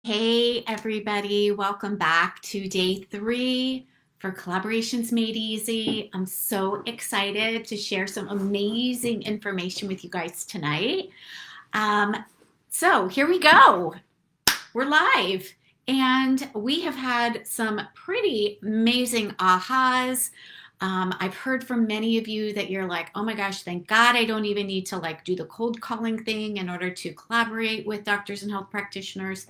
Hey everybody, welcome back to day 3 for Collaborations Made Easy. I'm so excited to share some amazing information with you guys tonight. Um, so here we go. We're live and we have had some pretty amazing ahas. I've heard from many of you that you're like, oh my gosh, thank God I don't even need to do the cold calling thing in order to collaborate with doctors and health practitioners.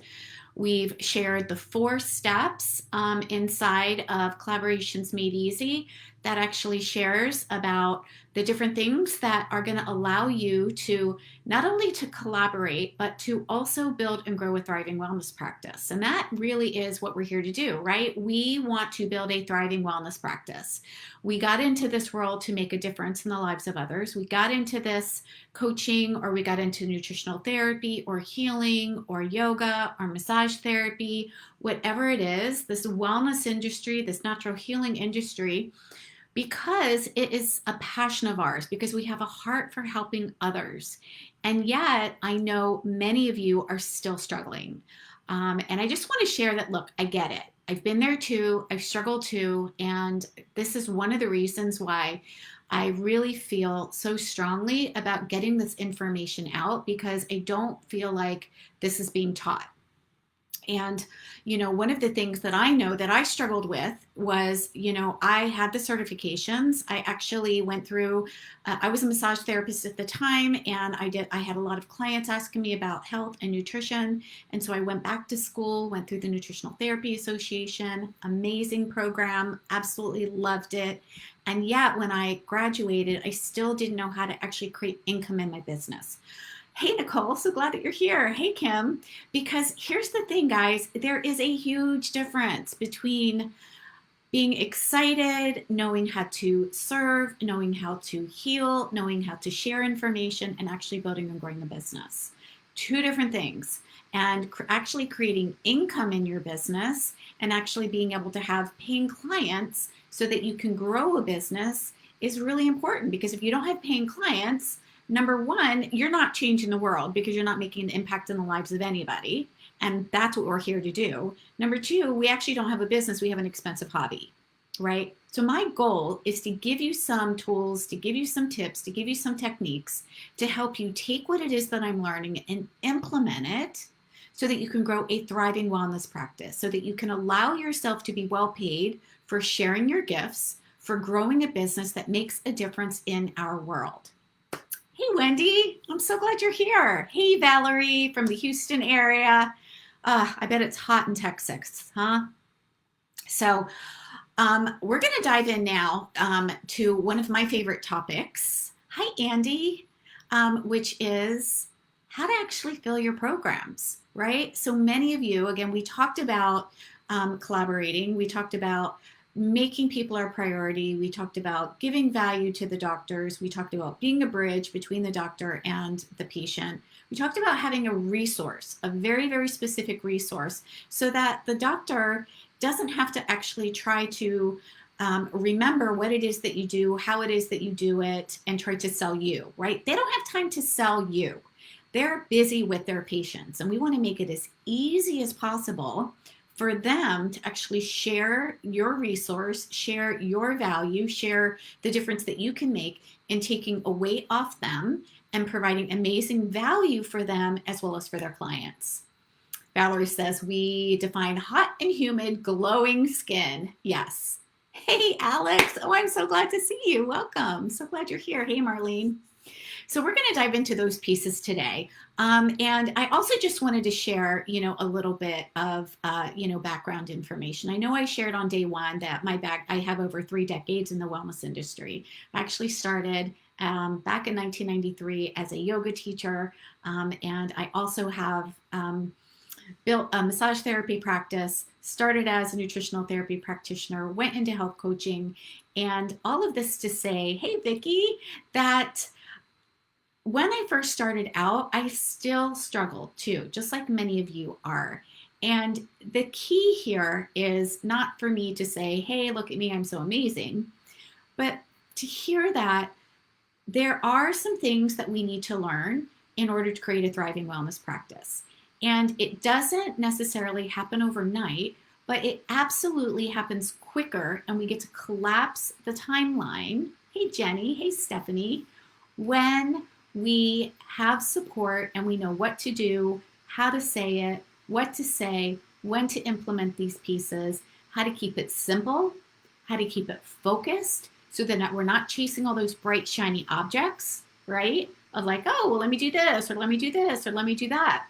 We've shared the 4 steps inside of Collaborations Made Easy that actually shares about the different things that are going to allow you to not only to collaborate, but to also build and grow a thriving wellness practice. And that really is what we're here to do, right? We want to build a thriving wellness practice. We got into this world to make a difference in the lives of others. We got into this coaching, or we got into nutritional therapy or healing or yoga or massage therapy, whatever it is, this wellness industry, this natural healing industry, because it is a passion of ours, because we have a heart for helping others. And yet, I know many of you are still struggling. And I just want to share that, look, I get it. I've been there too. I've struggled too. And this is one of the reasons why I really feel so strongly about getting this information out, because I don't feel like this is being taught. And, one of the things that I know that I struggled with was, I had the certifications. I actually went through, I was a massage therapist at the time, and I had a lot of clients asking me about health and nutrition. And so I went back to school, went through the Nutritional Therapy Association, amazing program, absolutely loved it. And yet when I graduated, I still didn't know how to actually create income in my business. Hey, Nicole, so glad that you're here. Hey, Kim, because here's the thing, guys, there is a huge difference between being excited, knowing how to serve, knowing how to heal, knowing how to share information, and actually building and growing a business. 2 different things. And actually creating income in your business and actually being able to have paying clients so that you can grow a business is really important, because if you don't have paying clients, number one, you're not changing the world because you're not making an impact in the lives of anybody. And that's what we're here to do. Number 2, we actually don't have a business. We have an expensive hobby, right? So my goal is to give you some tools, to give you some tips, to give you some techniques to help you take what it is that I'm learning and implement it so that you can grow a thriving wellness practice, so that you can allow yourself to be well paid for sharing your gifts, for growing a business that makes a difference in our world. Hey, Wendy, I'm so glad you're here. Hey, Valerie from the Houston area. I bet it's hot in Texas, huh? So we're going to dive in now to one of my favorite topics. Hi, Andy, which is how to actually fill your programs, right? So many of you, again, we talked about collaborating. We talked about making people our priority. We talked about giving value to the doctors. We talked about being a bridge between the doctor and the patient. We talked about having a resource, a very, very specific resource, so that the doctor doesn't have to actually try to remember what it is that you do, how it is that you do it, and try to sell you, right? They don't have time to sell you. They're busy with their patients, and we want to make it as easy as possible for them to actually share your resource, share your value, share the difference that you can make in taking a weight off them and providing amazing value for them as well as for their clients. Valerie says, we define hot and humid, glowing skin. Yes. Hey, Alex. Oh, I'm so glad to see you. Welcome. So glad you're here. Hey, Marlene. So we're going to dive into those pieces today. And I also just wanted to share, a little bit of, background information. I know I shared on day 1 that I have over 3 decades in the wellness industry. I actually started back in 1993 as a yoga teacher. And I also have built a massage therapy practice, started as a nutritional therapy practitioner, went into health coaching, and all of this to say, hey, Vicki, that when I first started out, I still struggled too, just like many of you are. And the key here is not for me to say, hey, look at me, I'm so amazing, but to hear that there are some things that we need to learn in order to create a thriving wellness practice. And it doesn't necessarily happen overnight, but it absolutely happens quicker, and we get to collapse the timeline. Hey, Jenny. Hey, Stephanie. When we have support and we know what to do, how to say it, what to say, when to implement these pieces, how to keep it simple, how to keep it focused so that we're not chasing all those bright, shiny objects, right? Of like, oh, well, let me do this, or let me do this, or let me do that.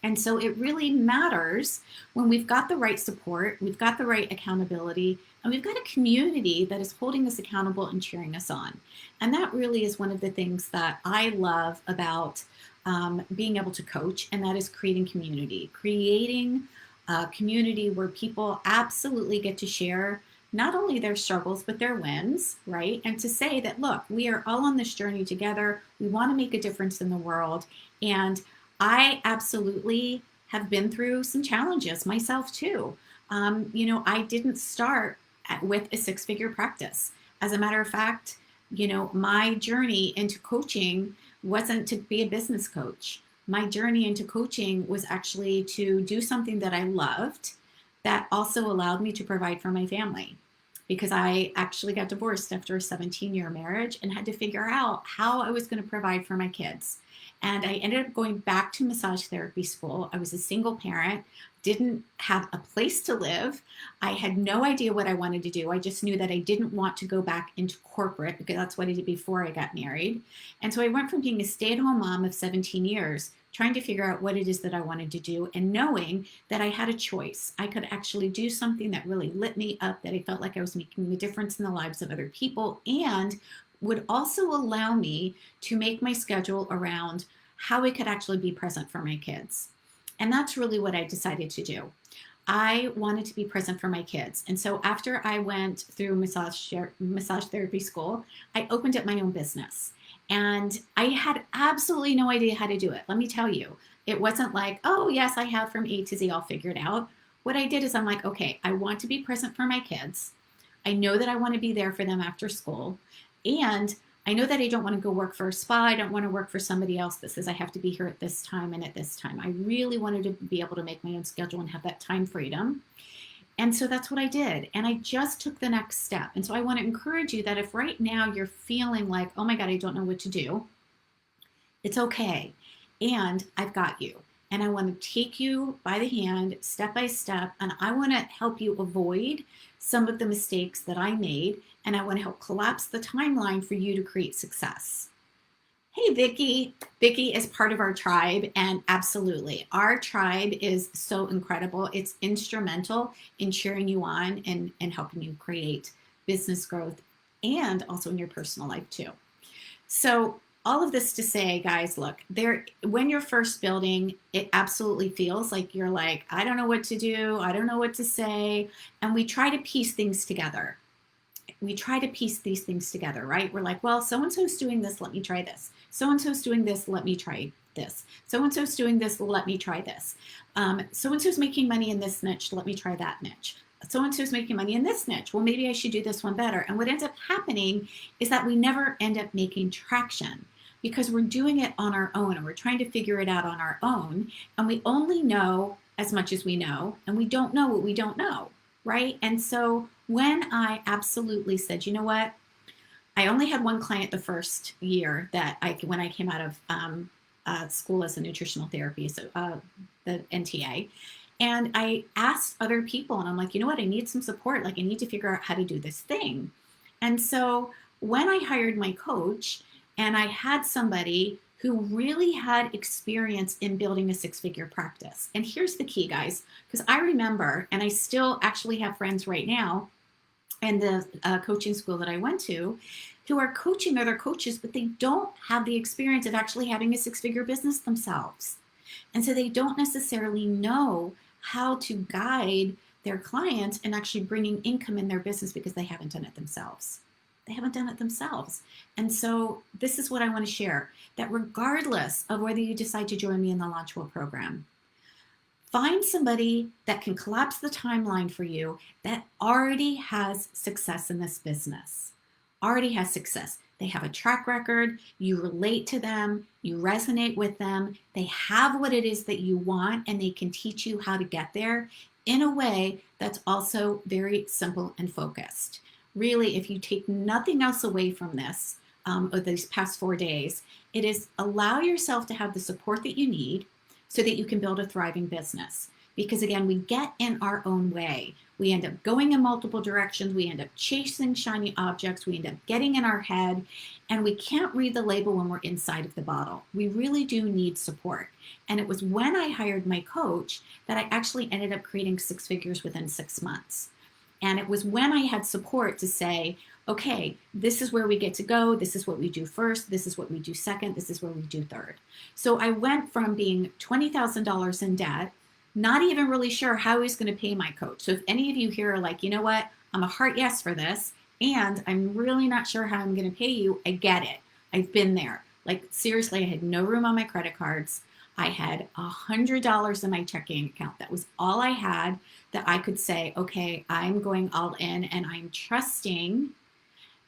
And so it really matters when we've got the right support, we've got the right accountability, and we've got a community that is holding us accountable and cheering us on. And that really is one of the things that I love about being able to coach, and that is creating creating a community where people absolutely get to share not only their struggles, but their wins, right? And to say that, look, we are all on this journey together. We want to make a difference in the world. And I absolutely have been through some challenges myself too. I didn't start with a six-figure practice. As a matter of fact, my journey into coaching wasn't to be a business coach. My journey into coaching was actually to do something that I loved that also allowed me to provide for my family. Because I actually got divorced after a 17-year marriage and had to figure out how I was going to provide for my kids. And I ended up going back to massage therapy school. I was a single parent, didn't have a place to live. I had no idea what I wanted to do. I just knew that I didn't want to go back into corporate because that's what I did before I got married. And so I went from being a stay-at-home mom of 17 years, trying to figure out what it is that I wanted to do, and knowing that I had a choice. I could actually do something that really lit me up, that I felt like I was making a difference in the lives of other people, and would also allow me to make my schedule around how I could actually be present for my kids. And that's really what I decided to do. I wanted to be present for my kids. And so after I went through massage therapy school, I opened up my own business. And I had absolutely no idea how to do it. Let me tell you, it wasn't like, oh, yes, I have from A to Z all figured out. What I did is I'm like, okay, I want to be present for my kids. I know that I want to be there for them after school. And I know that I don't want to go work for a spa. I don't want to work for somebody else that says I have to be here at this time and at this time. I really wanted to be able to make my own schedule and have that time freedom. And so that's what I did. And I just took the next step. And so I want to encourage you that if right now you're feeling like, oh my God, I don't know what to do, it's okay. And I've got you. And I want to take you by the hand, step by step, and I want to help you avoid some of the mistakes that I made, and I want to help collapse the timeline for you to create success. Hey, Vicki. Vicki is part of our tribe, and absolutely, our tribe is so incredible. It's instrumental in cheering you on and helping you create business growth and also in your personal life too. So all of this to say, guys, look, when you're first building, it absolutely feels like you're like, I don't know what to do. I don't know what to say. And we try to piece things together. We try to piece these things together, right? We're like, well, so-and-so's doing this. Let me try this. So-and-so's doing this. Let me try this. So-and-so's doing this. Let me try this. So-and-so's making money in this niche. Let me try that niche. So-and-so's making money in this niche. Well, maybe I should do this one better. And what ends up happening is that we never end up making traction, because we're doing it on our own and we're trying to figure it out on our own. And we only know as much as we know, and we don't know what we don't know, right? And so when I absolutely said, you know what, I only had one client the first year when I came out of school as a nutritional therapy, so the NTA. And I asked other people, and I'm like, you know what, I need some support. Like, I need to figure out how to do this thing. And so when I hired my coach, and I had somebody who really had experience in building a six-figure practice. And here's the key, guys, because I remember, and I still actually have friends right now in the coaching school that I went to who are coaching other coaches, but they don't have the experience of actually having a six-figure business themselves. And so they don't necessarily know how to guide their clients and actually bringing income in their business because they haven't done it themselves. They haven't done it themselves. And so this is what I want to share, that regardless of whether you decide to join me in the Launchwell program, find somebody that can collapse the timeline for you that already has success in this business, already has success. they have a track record, you relate to them, you resonate with them, they have what it is that you want, and they can teach you how to get there in a way that's also very simple and focused. Really, if you take nothing else away from this, or these past 4 days, it is allow yourself to have the support that you need so that you can build a thriving business. Because again, we get in our own way. We end up going in multiple directions. We end up chasing shiny objects. We end up getting in our head, and we can't read the label when we're inside of the bottle. We really do need support. And it was when I hired my coach that I actually ended up creating 6 figures within 6 months. And it was when I had support to say, okay, this is where we get to go. This is what we do first. This is what we do second. This is where we do third. So I went from being $20,000 in debt, not even really sure how he's going to pay my coach. So if any of you here are like, you know what, I'm a heart yes for this, and I'm really not sure how I'm going to pay you, I get it. I've been there. Like seriously, I had no room on my credit cards. I had $100 in my checking account. That was all I had that I could say, okay, I'm going all in, and I'm trusting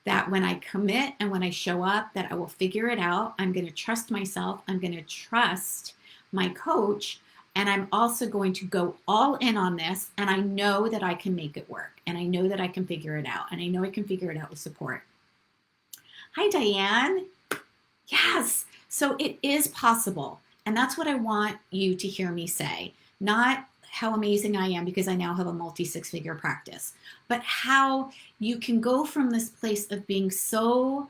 that when I commit and when I show up, that I will figure it out. I'm going to trust myself. I'm going to trust my coach. And I'm also going to go all in on this. And I know that I can make it work. And I know that I can figure it out. And I know I can figure it out with support. Hi, Diane. Yes. So it is possible. And that's what I want you to hear me say. Not how amazing I am because I now have a multi-6-figure practice, but how you can go from this place of being so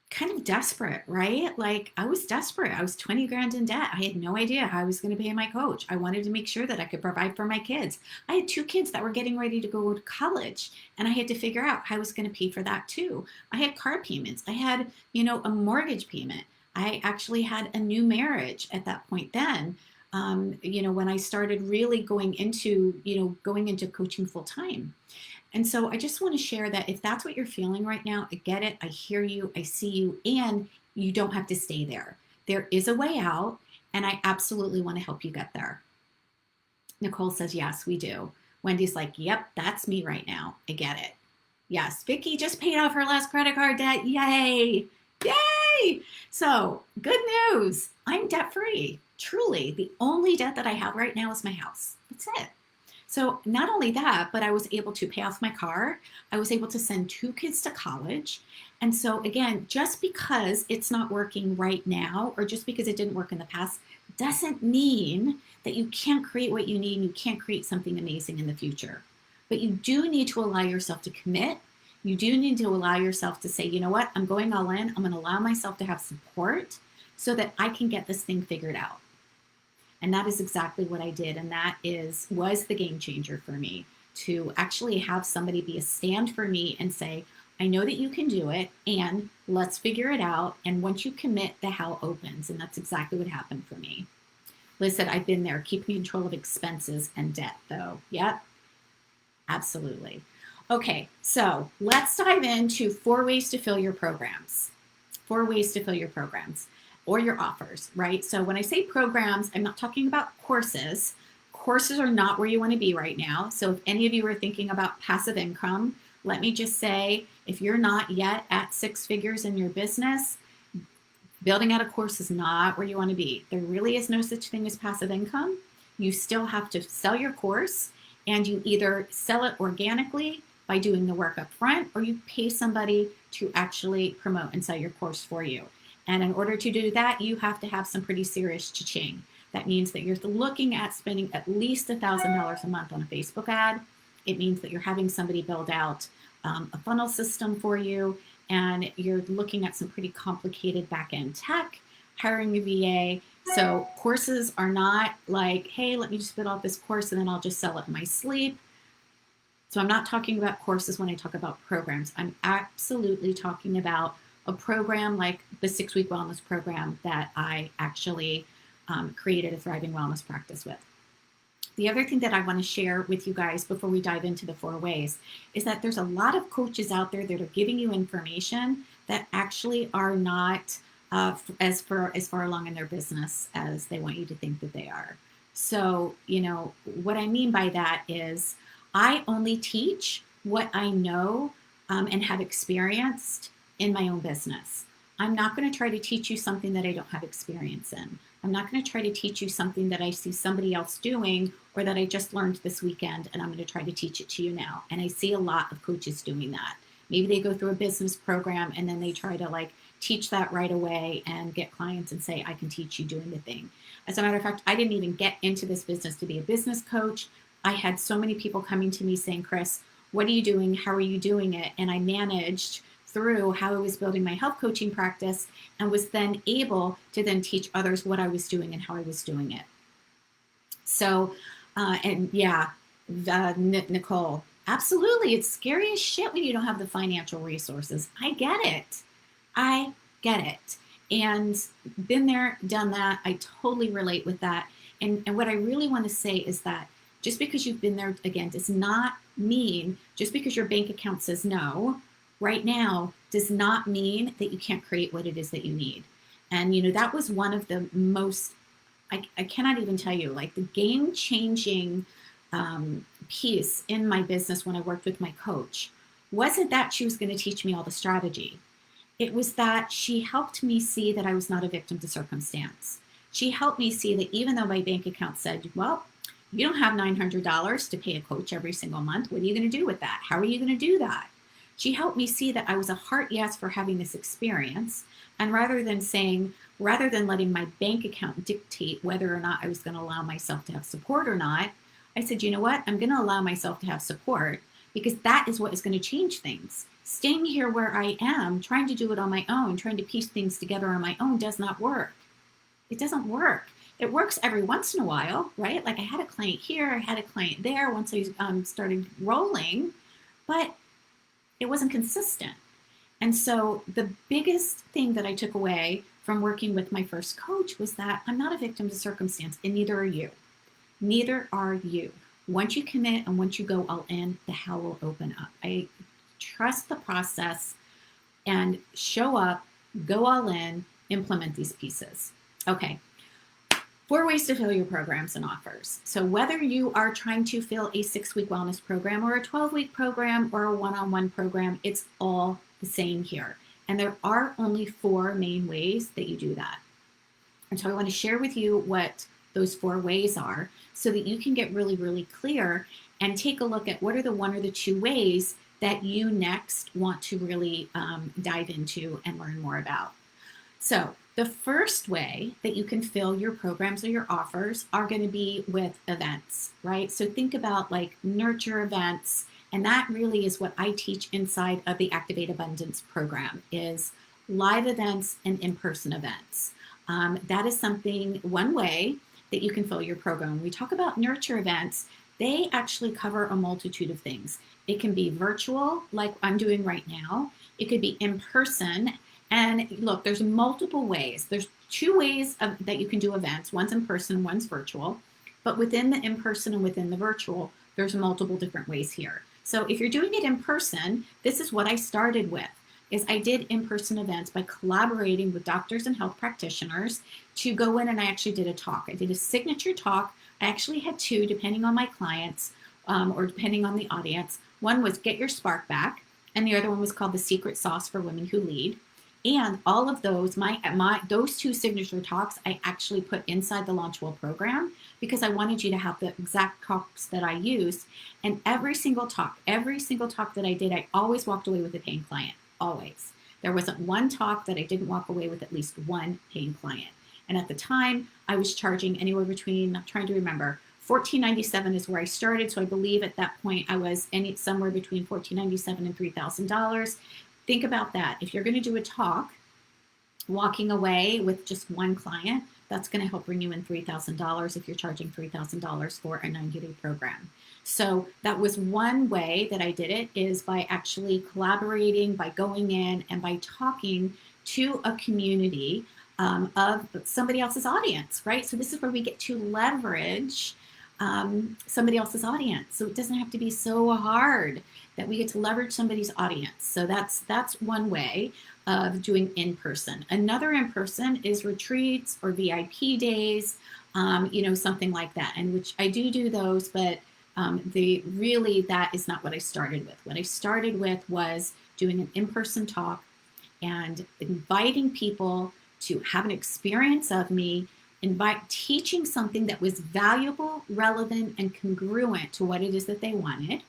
kind of desperate, right? Like I was desperate. I was 20 grand in debt. I had no idea how I was going to pay my coach. I wanted to make sure that I could provide for my kids. I had 2 kids that were getting ready to go to college, and I had to figure out how I was going to pay for that too. I had car payments. I had, a mortgage payment. I actually had a new marriage at that point then. When I started really going into coaching full time. And so I just want to share that if that's what you're feeling right now, I get it. I hear you. I see you. And you don't have to stay there. There is a way out. And I absolutely want to help you get there. Nicole says, yes, we do. Wendy's like, yep, that's me right now. I get it. Yes. Vicki just paid off her last credit card debt. Yay. Yay. So good news. I'm debt free. Truly, the only debt that I have right now is my house. That's it. So not only that, but I was able to pay off my car. I was able to send 2 kids to college. And so again, just because it's not working right now, or just because it didn't work in the past, doesn't mean that you can't create what you need and you can't create something amazing in the future. But you do need to allow yourself to commit. You do need to allow yourself to say, you know what, I'm going all in. I'm going to allow myself to have support so that I can get this thing figured out. And that is exactly what I did. And that was the game changer for me, to actually have somebody be a stand for me and say, I know that you can do it, and let's figure it out. And once you commit, the how opens. And that's exactly what happened for me. Liz said, I've been there, keeping control of expenses and debt though. Yep, absolutely. Okay, so let's dive into 4 ways to fill your programs. 4 ways to fill your programs or your offers, right? So when I say programs, I'm not talking about courses. Courses are not where you want to be right now. So if any of you are thinking about passive income, let me just say, if you're not yet at 6 figures in your business, building out a course is not where you want to be. There really is no such thing as passive income. You still have to sell your course, and you either sell it organically by doing the work up front, or you pay somebody to actually promote and sell your course for you. And in order to do that, you have to have some pretty serious cha-ching. That means that you're looking at spending at least $1,000 a month on a Facebook ad. It means that you're having somebody build out a funnel system for you, and you're looking at some pretty complicated back-end tech, hiring a VA. So courses are not like, hey, let me just spit off this course and then I'll just sell it in my sleep. So I'm not talking about courses when I talk about programs. I'm absolutely talking about a program like the 6-week wellness program that I actually created a thriving wellness practice with. The other thing that I want to share with you guys before we dive into the 4 ways is that there's a lot of coaches out there that are giving you information that actually are not as far along in their business as they want you to think that they are. So, what I mean by that is I only teach what I know and have experienced in my own business. I'm not going to try to teach you something that I don't have experience in. I'm not going to try to teach you something that I see somebody else doing or that I just learned this weekend, and I'm going to try to teach it to you now. And I see a lot of coaches doing that. Maybe they go through a business program and then they try to like teach that right away and get clients and say, I can teach you doing the thing. As a matter of fact, I didn't even get into this business to be a business coach. I had so many people coming to me saying, Chris, what are you doing? How are you doing it? And I managed through how I was building my health coaching practice and was then able to then teach others what I was doing and how I was doing it. So, Nicole, absolutely. It's scary as shit when you don't have the financial resources. I get it. And been there, done that. I totally relate with that. And what I really want to say is that just because you've been there, again, does not mean, just because your bank account says no right now, does not mean that you can't create what it is that you need. And, that was one of the most, I cannot even tell you, like the game-changing piece in my business when I worked with my coach wasn't that she was going to teach me all the strategy. It was that she helped me see that I was not a victim to circumstance. She helped me see that even though my bank account said, well, you don't have $900 to pay a coach every single month. What are you going to do with that? How are you going to do that? She helped me see that I was a heart yes for having this experience. And rather than letting my bank account dictate whether or not I was going to allow myself to have support or not, I said, you know what? I'm going to allow myself to have support because that is what is going to change things. Staying here where I am, trying to do it on my own, trying to piece things together on my own does not work. It doesn't work. It works every once in a while, right? Like I had a client here, I had a client there once I started rolling, but it wasn't consistent. And so the biggest thing that I took away from working with my first coach was that I'm not a victim to circumstance, and neither are you. Neither are you. Once you commit and once you go all in, the hell will open up. I trust the process and show up, go all in, implement these pieces. Okay. 4 ways to fill your programs and offers. So whether you are trying to fill a 6-week wellness program or a 12-week program or a one-on-one program, it's all the same here. And there are only 4 main ways that you do that. And so I want to share with you what those 4 ways are so that you can get really, really clear and take a look at what are the 1 or the 2 ways that you next want to really dive into and learn more about. So the first way that you can fill your programs or your offers are going to be with events, right? So think about like nurture events. And that really is what I teach inside of the Activate Abundance program is live events and in-person events. That is one way that you can fill your program. When we talk about nurture events, they actually cover a multitude of things. It can be virtual, like I'm doing right now. It could be in person. And look, there's multiple ways. There's 2 ways that you can do events. One's in person, one's virtual. But within the in-person and within the virtual, there's multiple different ways here. So if you're doing it in person, this is what I started with, is I did in-person events by collaborating with doctors and health practitioners to go in, and I actually did a talk. I did a signature talk. I actually had 2, depending on my clients or depending on the audience. One was Get Your Spark Back, and the other one was called The Secret Sauce for Women Who Lead. And all of those, those 2 signature talks, I actually put inside the Launchable program because I wanted you to have the exact talks that I used. And every single talk that I did, I always walked away with a paying client, always. There wasn't one talk that I didn't walk away with at least one paying client. And at the time, I was charging anywhere between, I'm trying to remember, $14.97 is where I started. So I believe at that point I was somewhere between $14.97 and $3,000. Think about that. If you're going to do a talk, walking away with just one client, that's going to help bring you in $3,000 if you're charging $3,000 for a 90-day program. So that was one way that I did it, is by actually collaborating, by going in and by talking to a community of somebody else's audience, right? So this is where we get to leverage somebody else's audience. So it doesn't have to be so hard that we get to leverage somebody's audience. So that's one way of doing in-person. Another in-person is retreats or VIP days, something like that. And which I do those, but that is not what I started with. What I started with was doing an in-person talk and inviting people to have an experience of me, teaching something that was valuable, relevant, and congruent to what it is that they wanted,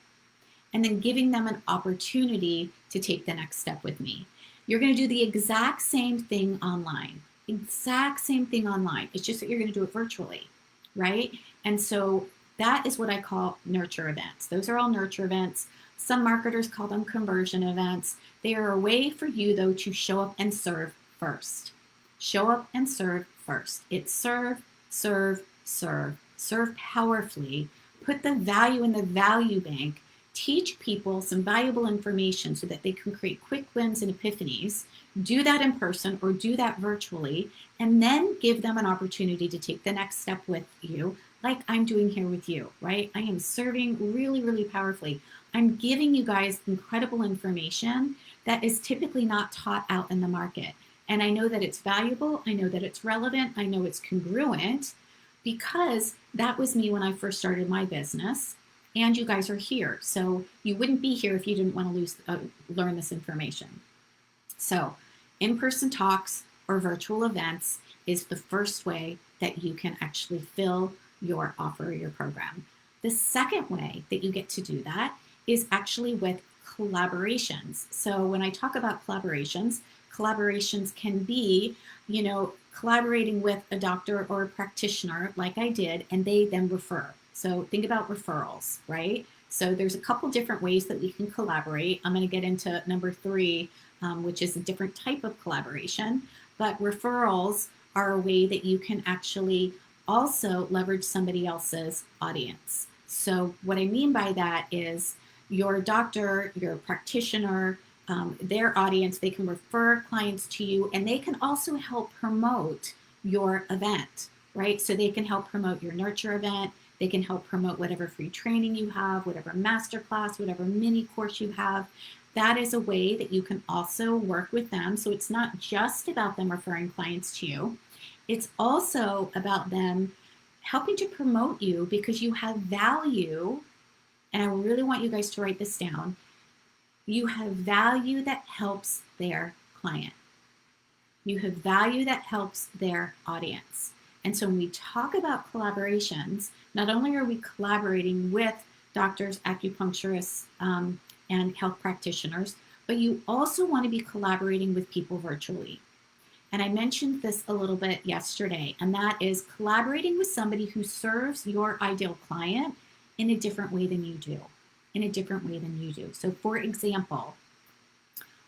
and then giving them an opportunity to take the next step with me. You're going to do the exact same thing online. Exact same thing online. It's just that you're going to do it virtually, right? And so that is what I call nurture events. Those are all nurture events. Some marketers call them conversion events. They are a way for you, though, to show up and serve first. Show up and serve first. It's serve, serve, serve. Serve powerfully. Put the value in the value bank. Teach people some valuable information so that they can create quick wins and epiphanies. Do that in person or do that virtually, and then give them an opportunity to take the next step with you, like I'm doing here with you, right? I am serving really, really powerfully. I'm giving you guys incredible information that is typically not taught out in the market. And I know that it's valuable. I know that it's relevant. I know it's congruent, because that was me when I first started my business. And you guys are here. So you wouldn't be here if you didn't want to learn this information. So in-person talks or virtual events is the first way that you can actually fill your offer or your program. The second way that you get to do that is actually with collaborations. So when I talk about collaborations can be, collaborating with a doctor or a practitioner like I did, and they then refer. So think about referrals, right? So there's a couple different ways that we can collaborate. I'm going to get into number 3, which is a different type of collaboration. But referrals are a way that you can actually also leverage somebody else's audience. So what I mean by that is your doctor, your practitioner, their audience, they can refer clients to you, and they can also help promote your event, right? So they can help promote your nurture event. They can help promote whatever free training you have, whatever masterclass, whatever mini course you have. That is a way that you can also work with them. So it's not just about them referring clients to you. It's also about them helping to promote you because you have value. And I really want you guys to write this down. You have value that helps their client. You have value that helps their audience. And so when we talk about collaborations, not only are we collaborating with doctors, acupuncturists, and health practitioners, but you also want to be collaborating with people virtually. And I mentioned this a little bit yesterday, and that is collaborating with somebody who serves your ideal client in a different way than you do. So for example,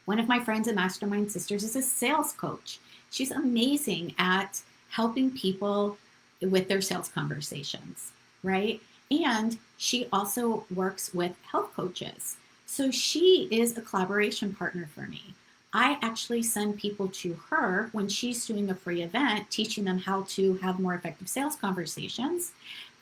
one of my friends and mastermind sisters is a sales coach. She's amazing at helping people with their sales conversations, right? And she also works with health coaches. So she is a collaboration partner for me. I actually send people to her when she's doing a free event, teaching them how to have more effective sales conversations.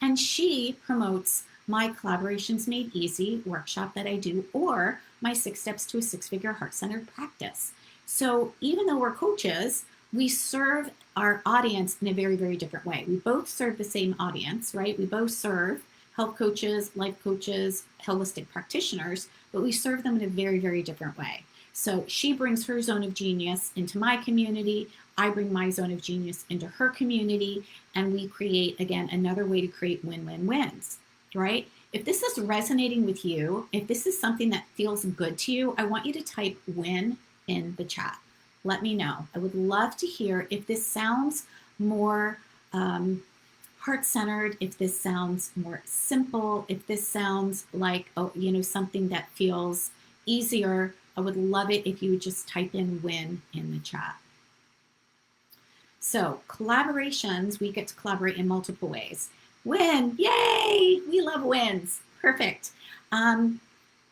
And she promotes my Collaborations Made Easy workshop that I do, or my 6 Steps to a 6-Figure Heart-Centered Practice. So even though we're coaches, we serve our audience in a very, very different way. We both serve the same audience, right? We both serve health coaches, life coaches, holistic practitioners, but we serve them in a very, very different way. So she brings her zone of genius into my community. I bring my zone of genius into her community, and we create, again, another way to create win-win-wins, right? If this is resonating with you, if this is something that feels good to you, I want you to type win in the chat. Let me know. I would love to hear if this sounds more heart-centered, if this sounds more simple, if this sounds like, something that feels easier. I would love it if you would just type in win in the chat. So collaborations, we get to collaborate in multiple ways. Win, yay, we love wins, perfect.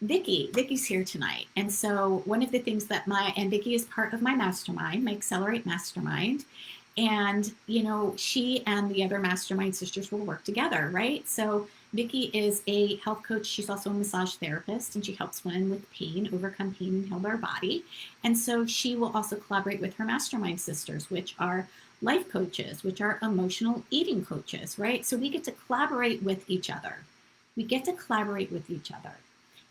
Vicky's here tonight. And so one of the things that Vicky is part of my mastermind, my Accelerate mastermind. And, she and the other mastermind sisters will work together, right? So Vicky is a health coach. She's also a massage therapist, and she helps women with pain, overcome pain, and heal their body. And so she will also collaborate with her mastermind sisters, which are life coaches, which are emotional eating coaches, right? So we get to collaborate with each other.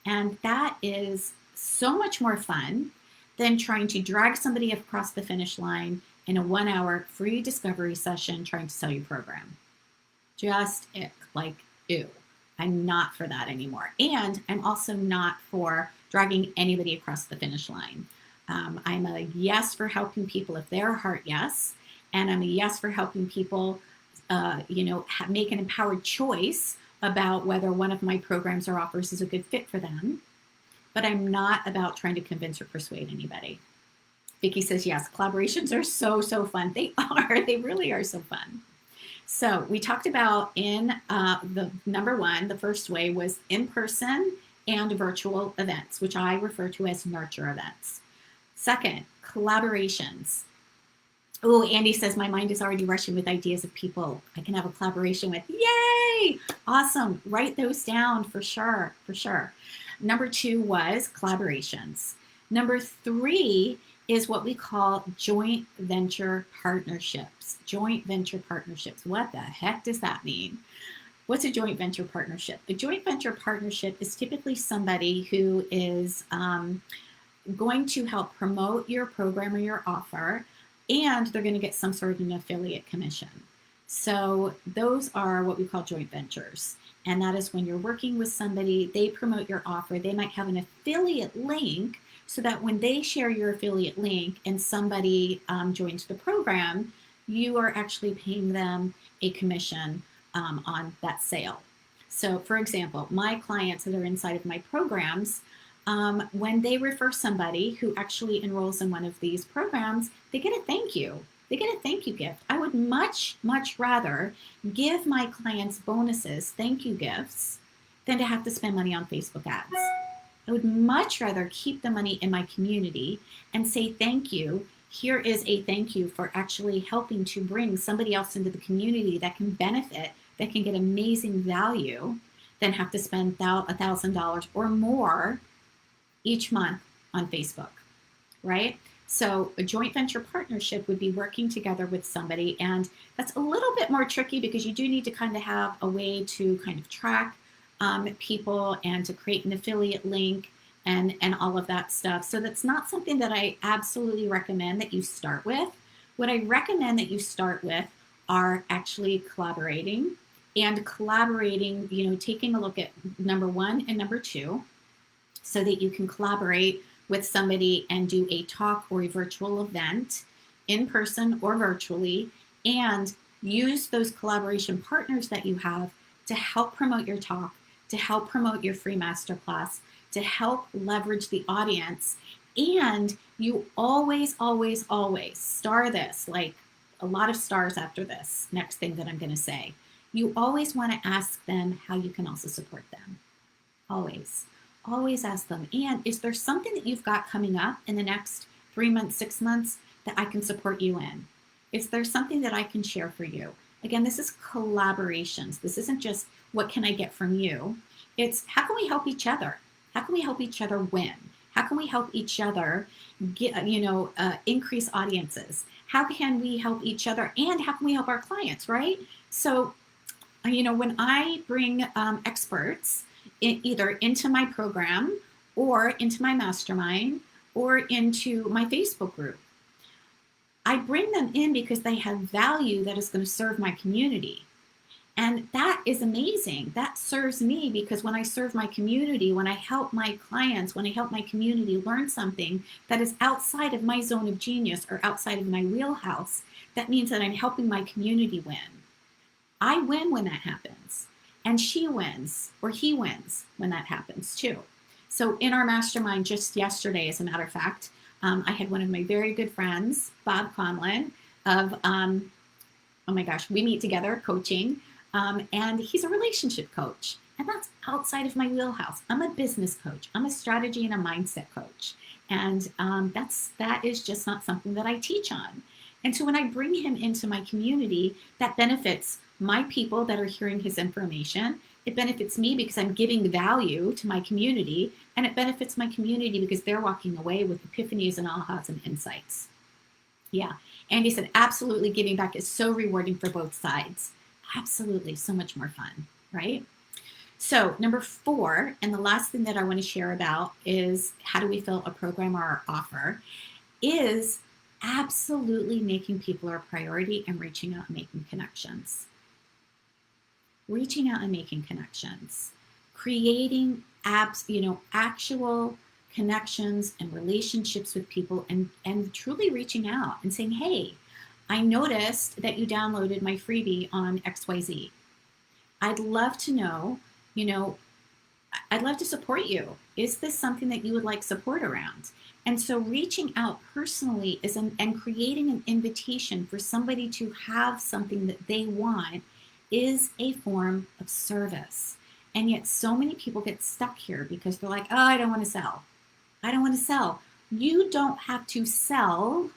And that is so much more fun than trying to drag somebody across the finish line in a 1-hour free discovery session trying to sell your program. Just ick, like, ew. I'm not for that anymore. And I'm also not for dragging anybody across the finish line. I'm a yes for helping people if they're a heart yes. And I'm a yes for helping people, make an empowered choice about whether one of my programs or offers is a good fit for them. But I'm not about trying to convince or persuade anybody. Vicki says, yes, collaborations are so, so fun. They are. They really are so fun. So we talked about in the number one, the first way was in-person and virtual events, which I refer to as nurture events. Second, collaborations. Oh, Andy says, my mind is already rushing with ideas of people I can have a collaboration with. Yay! Awesome. Write those down for sure, for sure. Number two was collaborations. Number three is what we call joint venture partnerships. Joint venture partnerships. What the heck does that mean? What's a joint venture partnership? A joint venture partnership is typically somebody who is going to help promote your program or your offer, and they're going to get some sort of an affiliate commission. So those are what we call joint ventures. And that is when you're working with somebody, they promote your offer, they might have an affiliate link so that when they share your affiliate link and somebody joins the program, you are actually paying them a commission on that sale. So for example, my clients that are inside of my programs, when they refer somebody who actually enrolls in one of these programs, they get a thank you. They get a thank you gift. I would much, much rather give my clients bonuses, thank you gifts, than to have to spend money on Facebook ads. I would much rather keep the money in my community and say thank you. Here is a thank you for actually helping to bring somebody else into the community that can benefit, that can get amazing value, than have to spend $1,000 or more each month on Facebook, right? So a joint venture partnership would be working together with somebody, and that's a little bit more tricky because you do need to kind of have a way to kind of track people and to create an affiliate link and all of that stuff. So that's not something that I absolutely recommend that you start with. What I recommend that you start with are actually collaborating, taking a look at number one and number two, so that you can collaborate with somebody and do a talk or a virtual event in person or virtually, and use those collaboration partners that you have to help promote your talk, to help promote your free masterclass, to help leverage the audience. And you always, always, always star this, like a lot of stars after this next thing that I'm going to say. You always want to ask them how you can also support them. Always. Always ask them, and is there something that you've got coming up in the next 3 months, 6 months that I can support you in? Is there something that I can share for you? Again, this is collaborations. This isn't just what can I get from you? It's how can we help each other? How can we help each other win? How can we help each other get, increase audiences? How can we help each other, and how can we help our clients, right? So, when I bring experts either into my program or into my mastermind or into my Facebook group, I bring them in because they have value that is going to serve my community. And that is amazing. That serves me because when I serve my community, when I help my clients, when I help my community learn something that is outside of my zone of genius or outside of my wheelhouse, that means that I'm helping my community win. I win when that happens. And she wins, or he wins when that happens too. So in our mastermind just yesterday, as a matter of fact, I had one of my very good friends, Bob Conlon, of, we meet together coaching, and he's a relationship coach. And that's outside of my wheelhouse. I'm a business coach. I'm a strategy and a mindset coach. And that is just not something that I teach on. And so when I bring him into my community, that benefits my people that are hearing his information. It benefits me because I'm giving value to my community, and it benefits my community because they're walking away with epiphanies and ahas and insights. Yeah. Andy said, absolutely, giving back is so rewarding for both sides. Absolutely. So much more fun, right? So number 4, and the last thing that I want to share about is how do we fill a program or our offer, is absolutely making people our priority and reaching out and making connections. Reaching out and making connections. Creating actual connections and relationships with people, and truly reaching out and saying, hey, I noticed that you downloaded my freebie on XYZ. I'd love to know, I'd love to support you. Is this something that you would like support around? And so reaching out personally and creating an invitation for somebody to have something that they want is a form of service. And yet so many people get stuck here because they're like, oh, I don't want to sell. I don't want to sell. You don't have to sell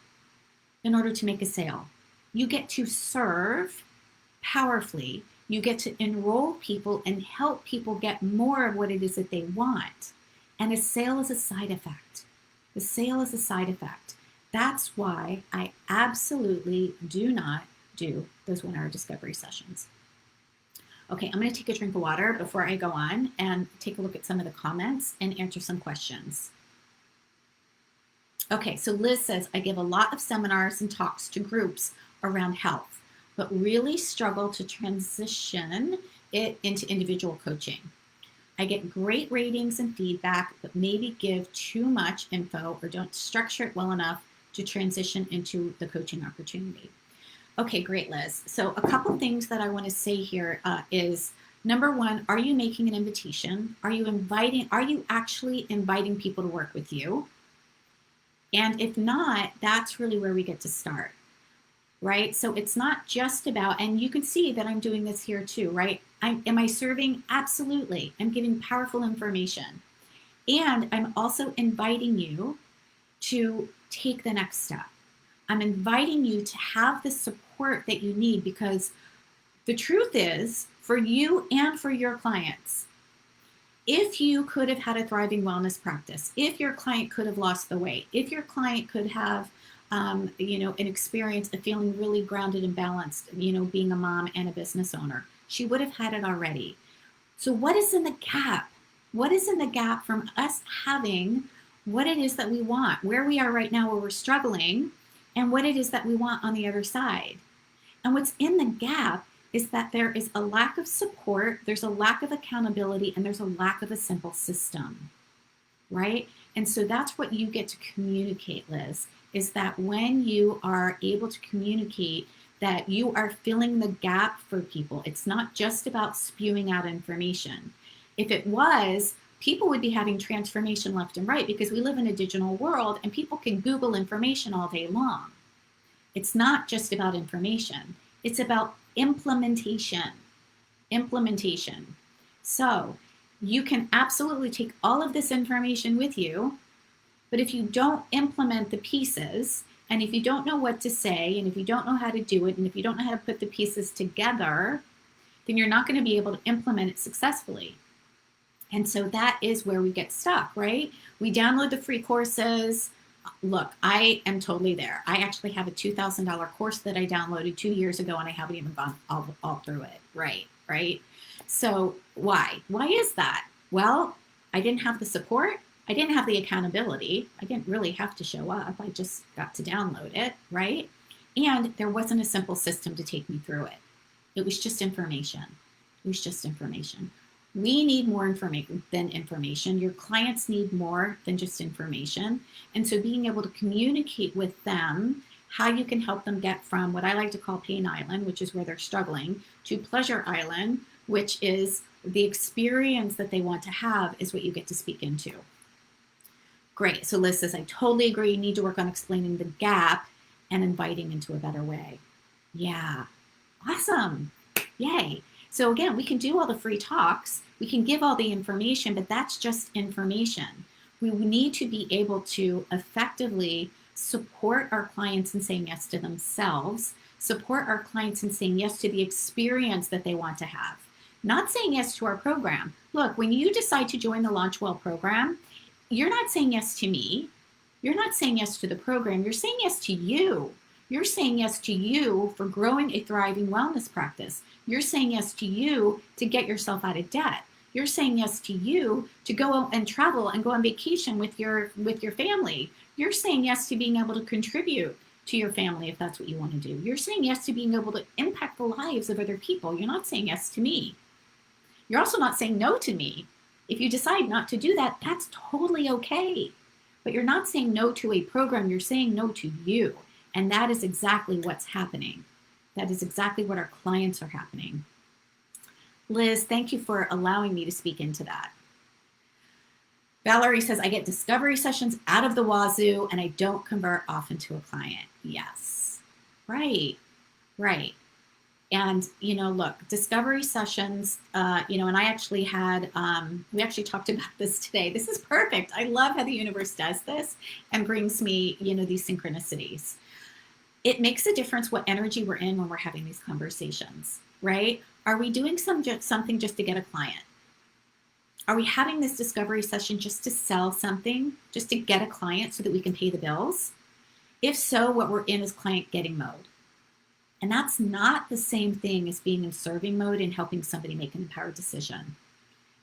in order to make a sale. You get to serve powerfully. You get to enroll people and help people get more of what it is that they want. And a sale is a side effect. The sale is a side effect. That's why I absolutely do not do those 1-hour discovery sessions. Okay, I'm going to take a drink of water before I go on and take a look at some of the comments and answer some questions. Okay, so Liz says, I give a lot of seminars and talks to groups around health, but really struggle to transition it into individual coaching. I get great ratings and feedback, but maybe give too much info or don't structure it well enough to transition into the coaching opportunity. Okay, great, Liz. So a couple things that I want to say here is, number 1, are you making an invitation? Are you actually inviting people to work with you? And if not, that's really where we get to start, right? So it's not just about, and you can see that I'm doing this here too, right? Am I serving? Absolutely. I'm giving powerful information. And I'm also inviting you to take the next step. I'm inviting you to have the support that you need, because the truth is, for you and for your clients, if you could have had a thriving wellness practice, if your client could have lost the weight, if your client could have an experience of feeling really grounded and balanced, being a mom and a business owner, she would have had it already. So what is in the gap? What is in the gap from us having what it is that we want, where we are right now, where we're struggling, and what it is that we want on the other side? And what's in the gap is that there is a lack of support, there's a lack of accountability, and there's a lack of a simple system, right? And so that's what you get to communicate, Liz, is that when you are able to communicate that you are filling the gap for people, it's not just about spewing out information. If it was, people would be having transformation left and right, because we live in a digital world and people can Google information all day long. It's not just about information. It's about implementation. So you can absolutely take all of this information with you, but if you don't implement the pieces, and if you don't know what to say, and if you don't know how to do it, and if you don't know how to put the pieces together, then you're not going to be able to implement it successfully. And so that is where we get stuck, right? We download the free courses. Look, I am totally there. I actually have a $2,000 course that I downloaded 2 years ago, and I haven't even gone all through it. Right? So why? Why is that? Well, I didn't have the support. I didn't have the accountability. I didn't really have to show up. I just got to download it, right? And there wasn't a simple system to take me through it. It was just information. We need more information than information. Your clients need more than just information. And so being able to communicate with them how you can help them get from what I like to call Pain Island, which is where they're struggling, to Pleasure Island, which is the experience that they want to have, is what you get to speak into. Great. So Liz says, I totally agree. You need to work on explaining the gap and inviting into a better way. Yeah. Awesome. Yay. So again, we can do all the free talks. We can give all the information, but that's just information. We need to be able to effectively support our clients in saying yes to themselves, support our clients in saying yes to the experience that they want to have, not saying yes to our program. Look, when you decide to join the Launch Well program, you're not saying yes to me. You're not saying yes to the program. You're saying yes to you. You're saying yes to you for growing a thriving wellness practice. You're saying yes to you to get yourself out of debt. You're saying yes to you to go and travel and go on vacation with your family. You're saying yes to being able to contribute to your family if that's what you want to do. You're saying yes to being able to impact the lives of other people. You're not saying yes to me. You're also not saying no to me. If you decide not to do that, that's totally okay. But you're not saying no to a program, you're saying no to you. And that is exactly what's happening. That is exactly what our clients are happening. Liz, thank you for allowing me to speak into that. Valerie says, I get discovery sessions out of the wazoo and I don't convert often to a client. Yes, right. And, look, discovery sessions, and I actually had, we actually talked about this today. This is perfect. I love how the universe does this and brings me, these synchronicities. It makes a difference what energy we're in when we're having these conversations, right? Are we doing something just to get a client? Are we having this discovery session just to sell something, just to get a client so that we can pay the bills? If so, what we're in is client getting mode. And that's not the same thing as being in serving mode and helping somebody make an empowered decision.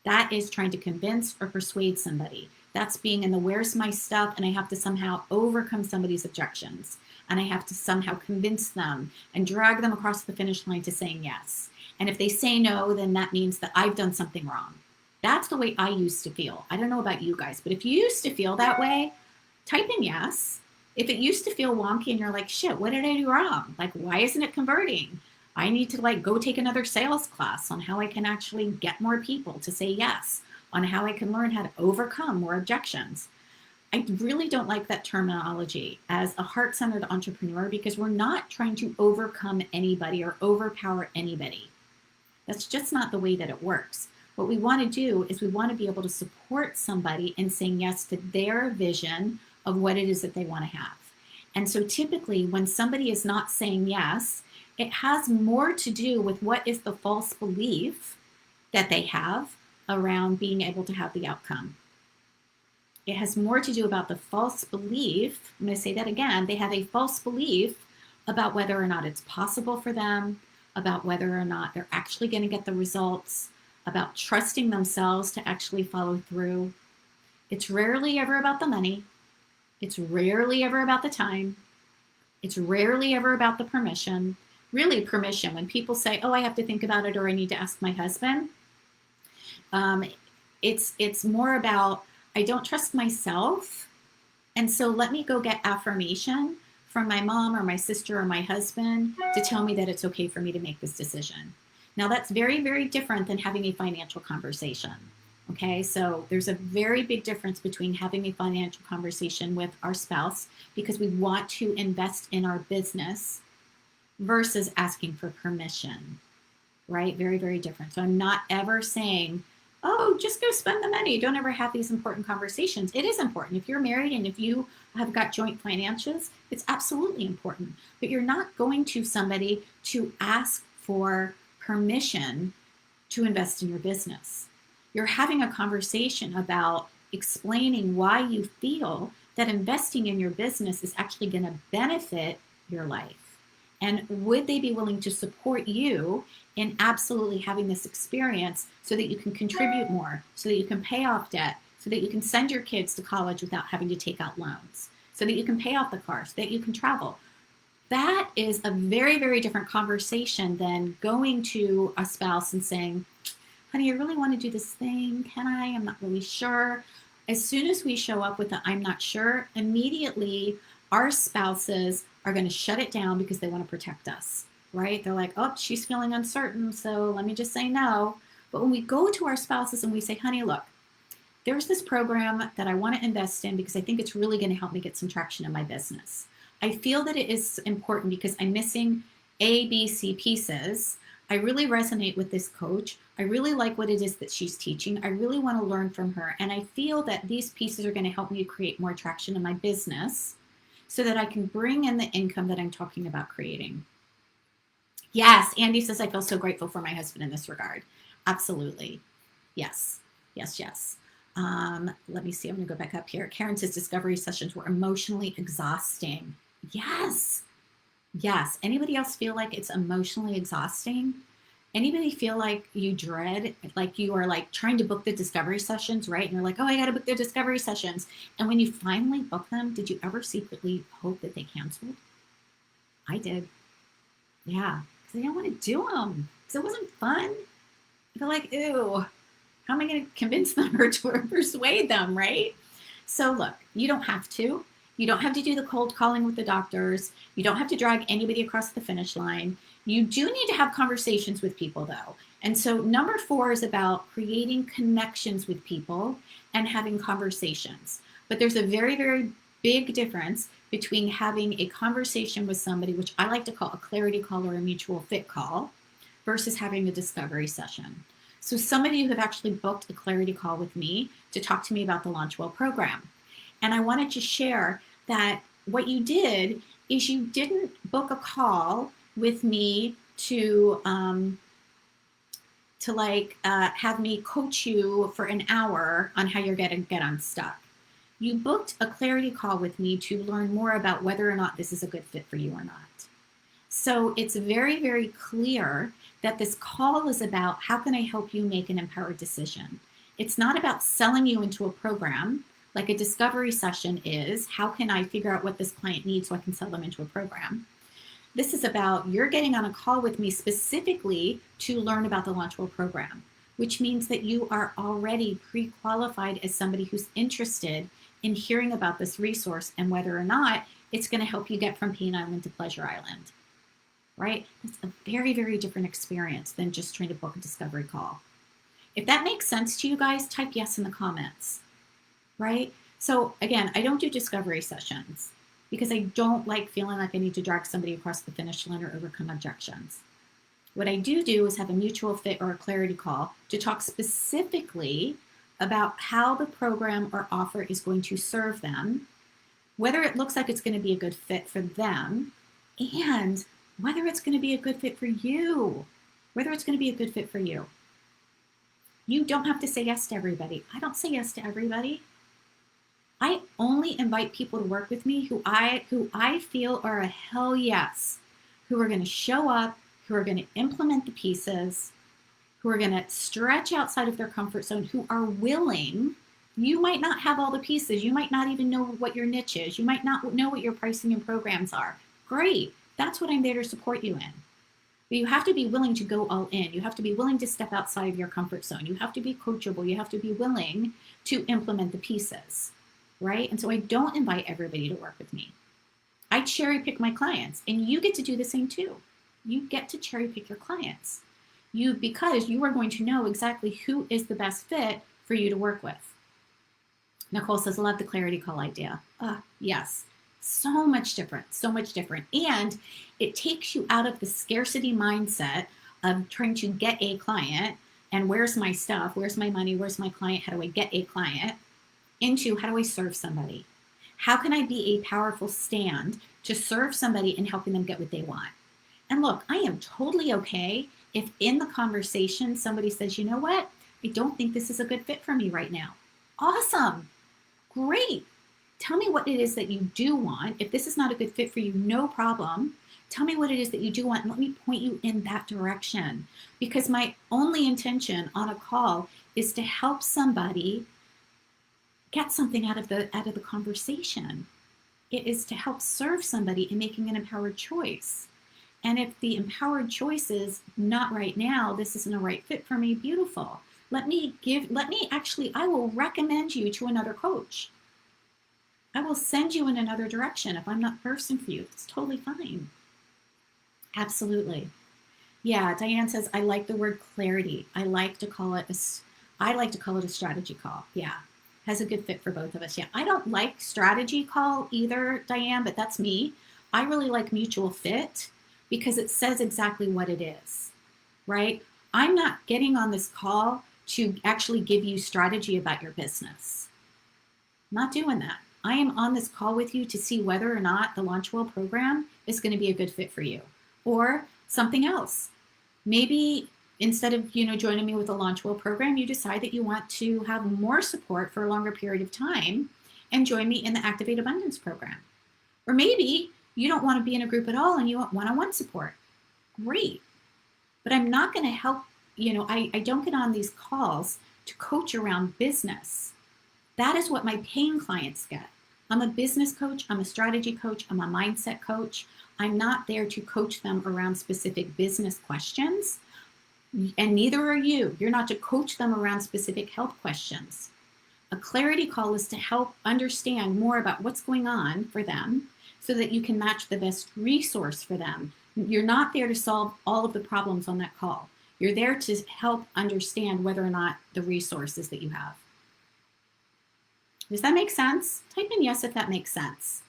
That is trying to convince or persuade somebody. That's being in the where's my stuff and I have to somehow overcome somebody's objections. And I have to somehow convince them and drag them across the finish line to saying yes. And if they say no, then that means that I've done something wrong. That's the way I used to feel. I don't know about you guys, but if you used to feel that way, type in yes. If it used to feel wonky and you're like, shit, what did I do wrong? Like, why isn't it converting? I need to go take another sales class on how I can actually get more people to say yes, on how I can learn how to overcome more objections. I really don't like that terminology as a heart-centered entrepreneur because we're not trying to overcome anybody or overpower anybody. That's just not the way that it works. What we want to do is we want to be able to support somebody in saying yes to their vision of what it is that they want to have. And so typically when somebody is not saying yes, it has more to do with what is the false belief that they have around being able to have the outcome. It has more to do about the false belief. I'm going to say that again. They have a false belief about whether or not it's possible for them, about whether or not they're actually going to get the results, about trusting themselves to actually follow through. It's rarely ever about the money. It's rarely ever about the time. It's rarely ever about the permission. Really permission. When people say, oh, I have to think about it or I need to ask my husband, it's more about, I don't trust myself. And so let me go get affirmation from my mom or my sister or my husband to tell me that it's okay for me to make this decision. Now that's very, very different than having a financial conversation. Okay, so there's a very big difference between having a financial conversation with our spouse because we want to invest in our business versus asking for permission, right? Very, very different. So I'm not ever saying, oh, just go spend the money. Don't ever have these important conversations. It is important. If you're married and if you have got joint financials, it's absolutely important. But you're not going to somebody to ask for permission to invest in your business. You're having a conversation about explaining why you feel that investing in your business is actually going to benefit your life. And would they be willing to support you in absolutely having this experience so that you can contribute more, so that you can pay off debt, so that you can send your kids to college without having to take out loans, so that you can pay off the car, so that you can travel. That is a very, very different conversation than going to a spouse and saying, honey, I really want to do this thing. Can I? I'm not really sure. As soon as we show up with the I'm not sure, immediately our spouses are going to shut it down because they want to protect us, right? They're like, oh, she's feeling uncertain, so let me just say no. But when we go to our spouses and we say, honey, look, there's this program that I want to invest in because I think it's really going to help me get some traction in my business. I feel that it is important because I'm missing A, B, C pieces. I really resonate with this coach. I really like what it is that she's teaching. I really want to learn from her. And I feel that these pieces are going to help me create more traction in my business so that I can bring in the income that I'm talking about creating. Yes, Andy says, I feel so grateful for my husband in this regard. Absolutely. Yes, yes, yes. Let me see. I'm going to go back up here. Karen says discovery sessions were emotionally exhausting. Yes. Yes. Anybody else feel like it's emotionally exhausting? Anybody feel like you dread, like you are like trying to book the discovery sessions, right? And you're like, oh, I got to book the discovery sessions. And when you finally book them, did you ever secretly hope that they canceled? I did. Yeah. Because I didn't want to do them. Because it wasn't fun. I feel like, ew, how am I going to convince them or to persuade them, right? So look, you don't have to. You don't have to do the cold calling with the doctors. You don't have to drag anybody across the finish line. You do need to have conversations with people, though. And so number 4 is about creating connections with people and having conversations. But there's a very, very big difference between having a conversation with somebody, which I like to call a clarity call or a mutual fit call, versus having a discovery session. So some of you have actually booked a clarity call with me to talk to me about the Launch Well program. And I wanted to share that what you did is you didn't book a call with me to have me coach you for an hour on how you're going to get unstuck. You booked a clarity call with me to learn more about whether or not this is a good fit for you or not. So it's very, very clear that this call is about how can I help you make an empowered decision. It's not about selling you into a program like a discovery session is. How can I figure out what this client needs so I can sell them into a program? This is about you're getting on a call with me specifically to learn about the Launch Well program, which means that you are already pre-qualified as somebody who's interested in hearing about this resource and whether or not it's going to help you get from Pain Island to Pleasure Island, right? It's a very, very different experience than just trying to book a discovery call. If that makes sense to you guys, type yes in the comments, right? So again, I don't do discovery sessions because I don't like feeling like I need to drag somebody across the finish line or overcome objections. What I do is have a mutual fit or a clarity call to talk specifically about how the program or offer is going to serve them, whether it looks like it's going to be a good fit for them, and whether it's going to be a good fit for you, whether it's going to be a good fit for you. You don't have to say yes to everybody. I don't say yes to everybody. I only invite people to work with me who I feel are a hell yes, who are going to show up, who are going to implement the pieces, who are going to stretch outside of their comfort zone, who are willing. You might not have all the pieces. You might not even know what your niche is. You might not know what your pricing and programs are. Great. That's what I'm there to support you in. But you have to be willing to go all in. You have to be willing to step outside of your comfort zone. You have to be coachable. You have to be willing to implement the pieces, right? And so I don't invite everybody to work with me. I cherry pick my clients, and you get to do the same too. You get to cherry pick your clients. Because you are going to know exactly who is the best fit for you to work with. Nicole says, love the clarity call idea. Yes. So much different, so much different. And it takes you out of the scarcity mindset of trying to get a client and where's my stuff, where's my money, where's my client, how do I get a client, into how do I serve somebody? How can I be a powerful stand to serve somebody and helping them get what they want? And look, I am totally okay if in the conversation somebody says, you know what, I don't think this is a good fit for me right now. Awesome, great. Tell me what it is that you do want. If this is not a good fit for you, no problem. Tell me what it is that you do want and let me point you in that direction. Because my only intention on a call is to help somebody get something out of the conversation. It is to help serve somebody in making an empowered choice. And if the empowered choice is not right now, this isn't a right fit for me, beautiful. I will recommend you to another coach. I will send you in another direction if I'm not the person for you. It's totally fine. Absolutely. Yeah, Diane says, I like the word clarity. I like to call it a strategy call. Yeah, has a good fit for both of us. Yeah, I don't like strategy call either, Diane, but that's me. I really like mutual fit because it says exactly what it is, right? I'm not getting on this call to actually give you strategy about your business. I'm not doing that. I am on this call with you to see whether or not the Launch Well program is going to be a good fit for you or something else. Maybe instead of joining me with the Launch Well program, you decide that you want to have more support for a longer period of time and join me in the Activate Abundance program. Or maybe you don't want to be in a group at all and you want one-on-one support. Great. but I'm not going to help, I don't get on these calls to coach around business. That is what my paying clients get. I'm a business coach, I'm a strategy coach, I'm a mindset coach. I'm not there to coach them around specific business questions, and neither are you. You're not to coach them around specific health questions. A clarity call is to help understand more about what's going on for them so that you can match the best resource for them. You're not there to solve all of the problems on that call. You're there to help understand whether or not the resources that you have. Does that make sense? Type in yes if that makes sense.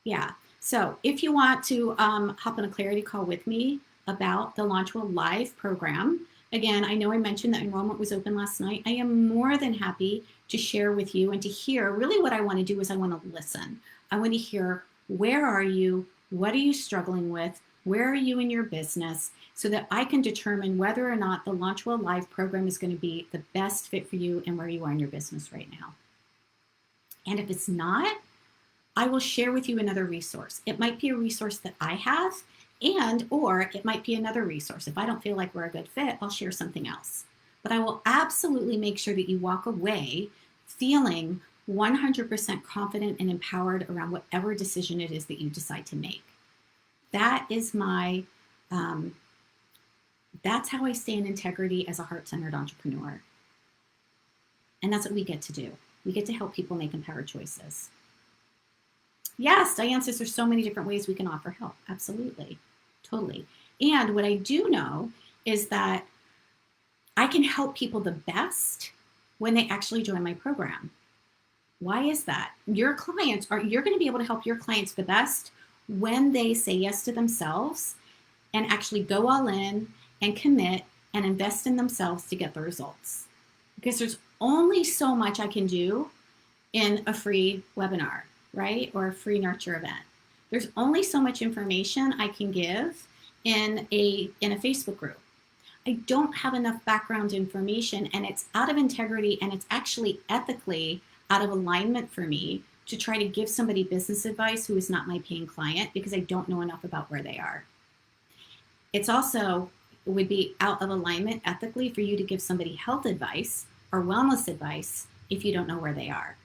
Yeah. So if you want to hop on a clarity call with me about the Launch Well Live program, again, I know I mentioned that enrollment was open last night. I am more than happy to share with you and to hear. Really what I want to do is I want to listen. I want to hear, where are you? What are you struggling with? Where are you in your business? So that I can determine whether or not the Launch Well Live program is going to be the best fit for you and where you are in your business right now. And if it's not, I will share with you another resource. It might be a resource that I have, or it might be another resource. If I don't feel like we're a good fit, I'll share something else. But I will absolutely make sure that you walk away feeling 100% confident and empowered around whatever decision it is that you decide to make. That is my, that's how I stay in integrity as a heart-centered entrepreneur. And that's what we get to do. We get to help people make empowered choices. Yes, Diane says there's so many different ways we can offer help. Absolutely. Totally. And what I do know is that I can help people the best when they actually join my program. Why is that? Your clients you're going to be able to help your clients the best when they say yes to themselves and actually go all in and commit and invest in themselves to get the results. Because there's only so much I can do in a free webinar, right? Or a free nurture event. There's only so much information I can give in a Facebook group. I don't have enough background information, and it's out of integrity and it's actually ethically out of alignment for me to try to give somebody business advice who is not my paying client because I don't know enough about where they are. It's also, it would be out of alignment ethically for you to give somebody health advice or wellness advice if you don't know where they are.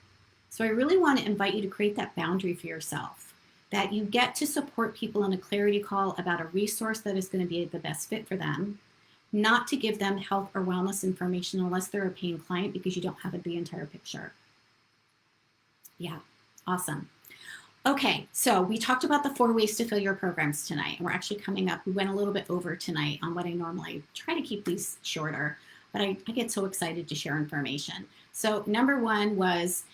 So I really want to invite you to create that boundary for yourself, that you get to support people in a clarity call about a resource that is going to be the best fit for them, not to give them health or wellness information unless they're a paying client because you don't have the entire picture. Yeah, awesome. Okay, so we talked about the 4 ways to fill your programs tonight, and we're actually coming up. We went a little bit over tonight on what I normally try to keep these shorter, but I get so excited to share information. So number 1 was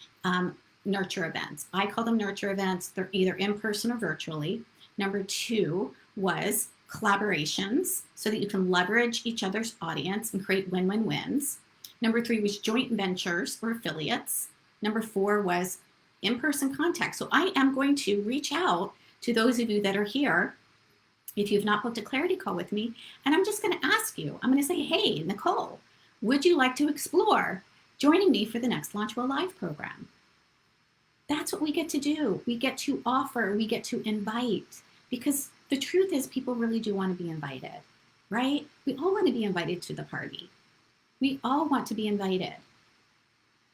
nurture events. I call them nurture events. They're either in person or virtually. Number 2 was collaborations so that you can leverage each other's audience and create win-win-wins. Number 3 was joint ventures or affiliates. Number 4 was in-person contact. So I am going to reach out to those of you that are here if you've not booked a clarity call with me, and I'm just going to ask you, I'm going to say, hey, Nicole, would you like to explore joining me for the next Launch Well Live program? That's what we get to do. We get to offer, we get to invite, because the truth is people really do want to be invited, right? We all want to be invited to the party. We all want to be invited.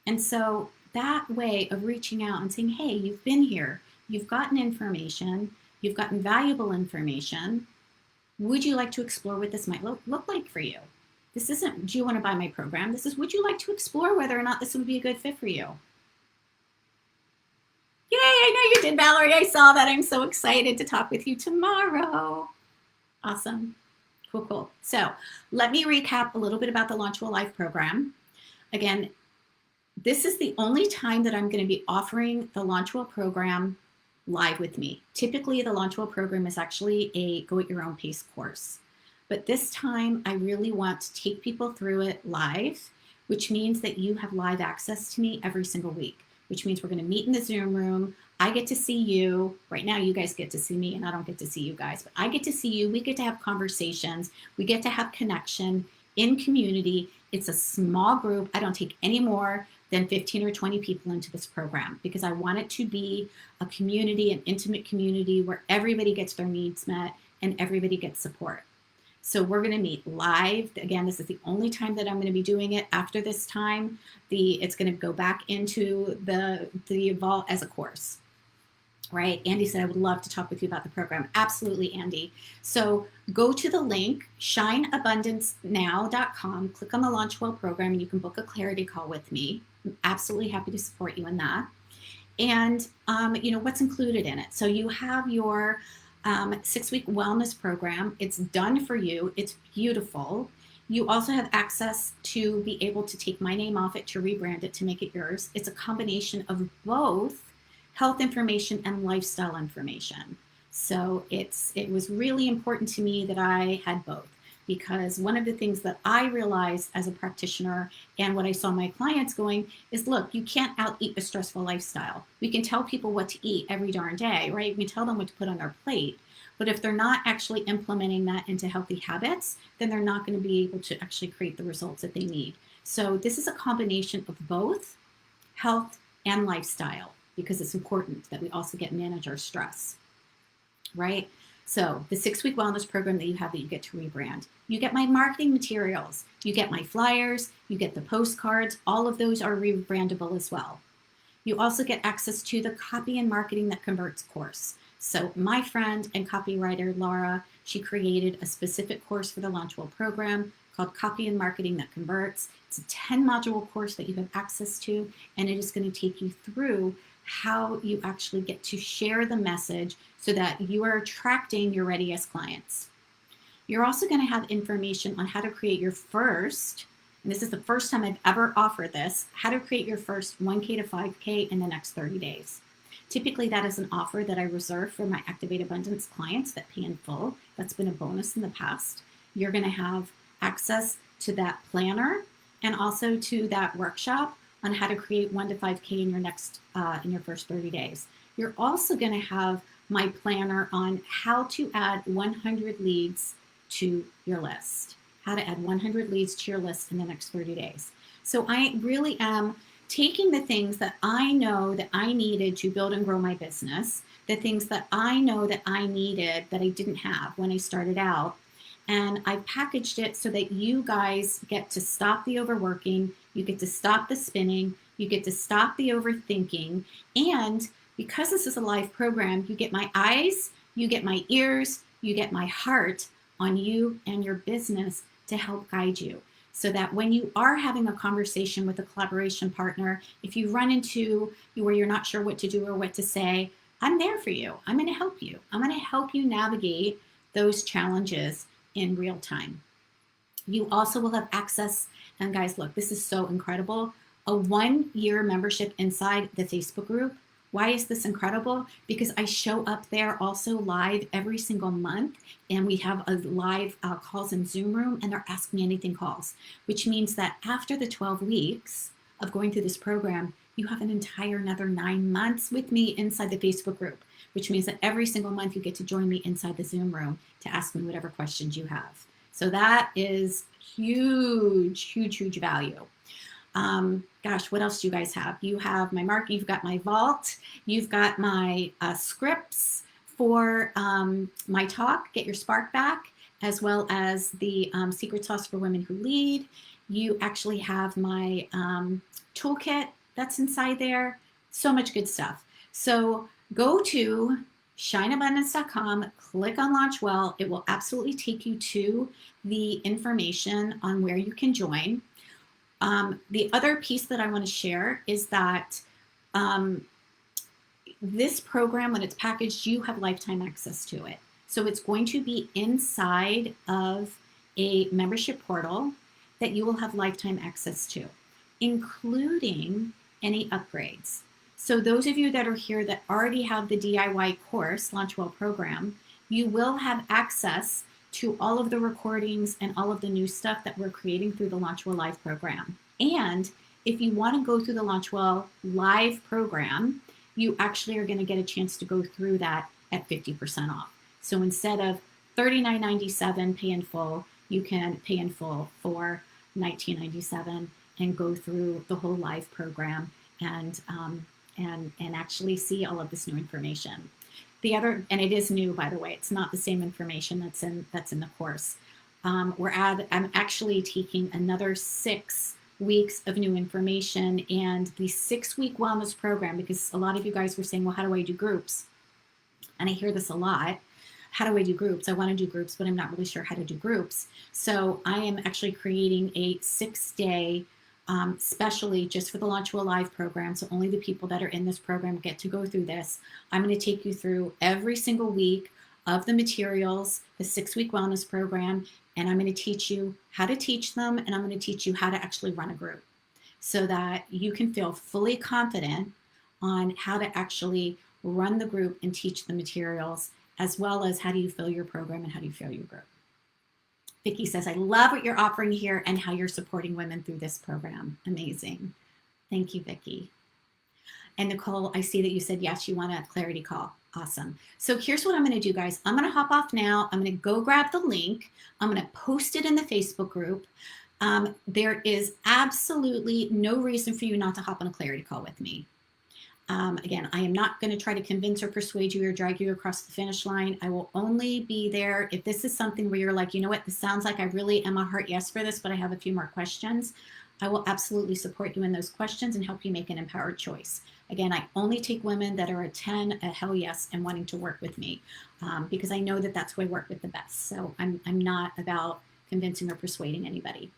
And so that way of reaching out and saying, hey, you've been here, you've gotten information, you've gotten valuable information. Would you like to explore what this might look like for you? This isn't, do you want to buy my program? This is, would you like to explore whether or not this would be a good fit for you? Yay, I know you did, Valerie. I saw that. I'm so excited to talk with you tomorrow. Awesome. Cool, cool. So let me recap a little bit about the Launch Well Live program. Again, this is the only time that I'm going to be offering the Launch Well program live with me. Typically, the Launch Well program is actually a go-at-your-own-pace course. But this time, I really want to take people through it live, which means that you have live access to me every single week, which means we're going to meet in the Zoom room. I get to see you. Right now, you guys get to see me, and I don't get to see you guys. But I get to see you. We get to have conversations. We get to have connection in community. It's a small group. I don't take any more than 15 or 20 people into this program because I want it to be a community, an intimate community where everybody gets their needs met and everybody gets support. So we're going to meet live. Again, this is the only time that I'm going to be doing it. After this time, it's going to go back into the Evolve as a course. Right? Andy said, I would love to talk with you about the program. Absolutely, Andy. So go to the link, shineabundancenow.com, click on the Launch Well program, and you can book a clarity call with me. I'm absolutely happy to support you in that. And, what's included in it. So you have your 6-week wellness program. It's done for you. It's beautiful. You also have access to be able to take my name off it, to rebrand it, to make it yours. It's a combination of both health information and lifestyle information. So it was really important to me that I had both, because one of the things that I realized as a practitioner and what I saw my clients going is, look, you can't out-eat a stressful lifestyle. We can tell people what to eat every darn day, right? We can tell them what to put on their plate. But if they're not actually implementing that into healthy habits, then they're not going to be able to actually create the results that they need. So this is a combination of both health and lifestyle, because it's important that we also manage our stress, right? So the 6-week wellness program that you have that you get to rebrand, you get my marketing materials, you get my flyers, you get the postcards, all of those are rebrandable as well. You also get access to the Copy and Marketing That Converts course. So my friend and copywriter, Laura, she created a specific course for the Launch Well program called Copy and Marketing That Converts. It's a 10-module course that you have access to, and it is going to take you through how you actually get to share the message so that you are attracting your readiest clients. You're also going to have information on how to create your first, and this is the first time I've ever offered this, how to create your first 1K to 5K in the next 30 days. Typically, that is an offer that I reserve for my Activate Abundance clients that pay in full. That's been a bonus in the past. You're going to have access to that planner and also to that workshop on how to create 1 to 5K in your first 30 days. You're also going to have my planner on how to add 100 leads to your list, how to add 100 leads to your list in the next 30 days. So I really am taking the things that I know that I needed to build and grow my business, the things that I know that I needed that I didn't have when I started out, and I packaged it so that you guys get to stop the overworking, you get to stop the spinning, you get to stop the overthinking, and because this is a live program, you get my eyes, you get my ears, you get my heart on you and your business to help guide you. So that when you are having a conversation with a collaboration partner, if you run into where you're not sure what to do or what to say, I'm there for you. I'm going to help you. I'm going to help you navigate those challenges in real time. You also will have access, and guys, look, this is so incredible, a 1-year membership inside the Facebook group. Why is this incredible? Because I show up there also live every single month, and we have a live calls in Zoom room, and they're Ask Me Anything calls, which means that after the 12 weeks of going through this program, you have an entire another 9 months with me inside the Facebook group, which means that every single month you get to join me inside the Zoom room to ask me whatever questions you have. So that is huge, huge, huge value. Gosh, what else do you guys have? You have my marketing, you've got my vault, you've got my scripts for my talk, Get Your Spark Back, as well as the Secret Sauce for Women Who Lead. You actually have my toolkit that's inside there. So much good stuff. So go to shineabundance.com, click on Launch Well. It will absolutely take you to the information on where you can join. The other piece that I want to share is that this program, when it's packaged, you have lifetime access to it. So it's going to be inside of a membership portal that you will have lifetime access to, including any upgrades. So those of you that are here that already have the DIY course, Launch Well program, you will have access to all of the recordings and all of the new stuff that we're creating through the Launch Well Live program. And if you want to go through the Launch Well Live program, you actually are going to get a chance to go through that at 50% off. So instead of $39.97 pay in full, you can pay in full for $19.97 and go through the whole live program and actually see all of this new information. The other, and it is new, by the way, it's not the same information that's in the course. I'm actually taking another 6 weeks of new information, and the 6-week wellness program, because a lot of you guys were saying, well, how do I do groups? And I hear this a lot. How do I do groups? I want to do groups, but I'm not really sure how to do groups. So I am actually creating a 6-day specially just for the Launch to Alive program. So only the people that are in this program get to go through this. I'm going to take you through every single week of the materials, the 6-week wellness program, and I'm going to teach you how to teach them, and I'm going to teach you how to actually run a group so that you can feel fully confident on how to actually run the group and teach the materials, as well as how do you fill your program and how do you fill your group. Vicki says, I love what you're offering here and how you're supporting women through this program. Amazing. Thank you, Vicki. And Nicole, I see that you said, yes, you want a clarity call. Awesome. So here's what I'm going to do, guys. I'm going to hop off now. I'm going to go grab the link. I'm going to post it in the Facebook group. There is absolutely no reason for you not to hop on a clarity call with me. Again, I am not going to try to convince or persuade you or drag you across the finish line. I will only be there if this is something where you're like, you know what, this sounds like I really am a heart yes for this, but I have a few more questions. I will absolutely support you in those questions and help you make an empowered choice. Again, I only take women that are a 10, a hell yes, and wanting to work with me because I know that that's who I work with the best. So I'm not about convincing or persuading anybody.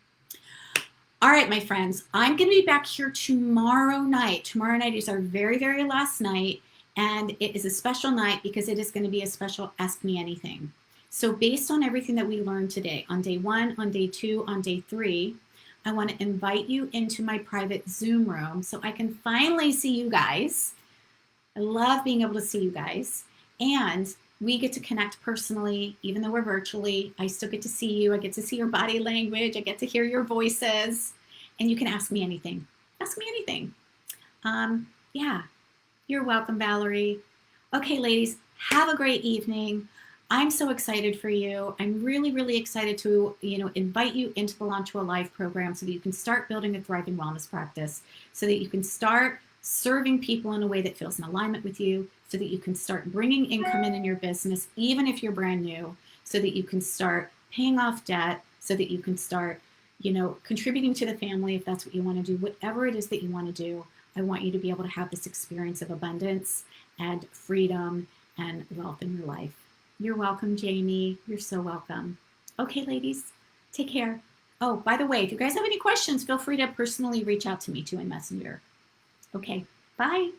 All right, my friends, I'm going to be back here tomorrow night. Tomorrow night is our very, very last night, and it is a special night because it is going to be a special Ask Me Anything. So based on everything that we learned today, on day 1, on day 2, on day 3, I want to invite you into my private Zoom room so I can finally see you guys. I love being able to see you guys. And we get to connect personally, even though we're virtually. I still get to see you. I get to see your body language. I get to hear your voices. And you can ask me anything. Ask me anything. Yeah, you're welcome, Valerie. Okay, ladies, have a great evening. I'm so excited for you. I'm really, really excited to, invite you into the Launch to Alive program so that you can start building a thriving wellness practice, so that you can start serving people in a way that feels in alignment with you, so that you can start bringing income in your business, even if you're brand new, so that you can start paying off debt, so that you can start, contributing to the family if that's what you want to do. Whatever it is that you want to do, I want you to be able to have this experience of abundance and freedom and wealth in your life. You're welcome, Jamie. You're so welcome. Okay, ladies, take care. Oh, by the way, if you guys have any questions, feel free to personally reach out to me too in Messenger. Okay, bye.